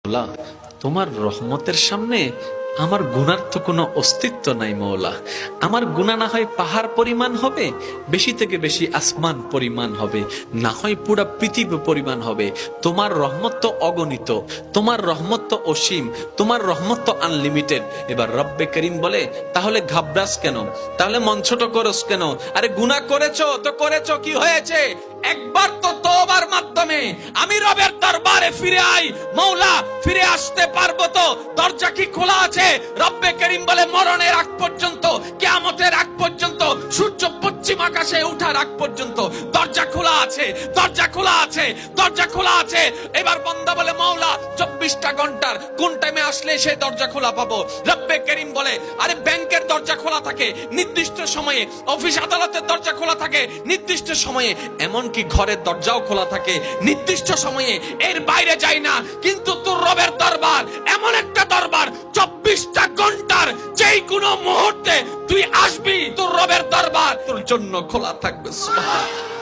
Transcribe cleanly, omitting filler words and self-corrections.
মৌলা, তোমার রহমতের সামনে আমার গুনার তো কোনো অস্তিত্ব নাই মৌলা। আমার গুনাহ না হয় পাহাড় পরিমাণ হবে, বেশি থেকে বেশি আসমান পরিমাণ হবে, না হয় পুরা পৃথিবী পরিমাণ হবে। তোমার রহমত তো অগণিত, তোমার রহমত তো অসীম, তোমার রহমত তো আনলিমিটেড। এবার রব্বে করিম বলে, তাহলে ঘাবড়াস কেন, তাহলে মন ছোট করস কেন? আরে গুনাহ করেছো তো করেছো, কি হয়েছে? একবার তো তওবার মাধ্যমে আমি রবের দরবারে ফিরে আই। মৌলা, ফিরে আসতে পারবো তো? দরজা কি খোলা আছে? রব্বে করিম বলে, মরণের আগ পর্যন্ত, কিয়ামতের আগ পর্যন্ত, সূর্য পশ্চিম আকাশে ওঠার আগ পর্যন্ত দরজা খোলা আছে, দরজা খোলা আছে, দরজা খোলা আছে। এবার বান্দা বলে, মৌলা 24টা ঘন্টার কোন টাইমে আসলে সেই দরজা খোলা পাবো? রব্বে করিম বলে, আরে ব্যাংকের দরজা খোলা থাকে নির্দিষ্ট সময়ে, অফিস আদালতের দরজা খোলা থাকে নির্দিষ্ট সময়ে, এমনকি ঘরের দরজাও খোলা থাকে নির্দিষ্ট সময়ে, এর বাইরে যাই না। কিন্তু তোর রবের দরবার এমন একটা দরবার, 24টা ঘন্টার যেই কোনো মুহূর্তে তুই আসবি, তোর রবের দরবার তোর জন্য খোলা থাকবে। সুবহানাল্লাহ।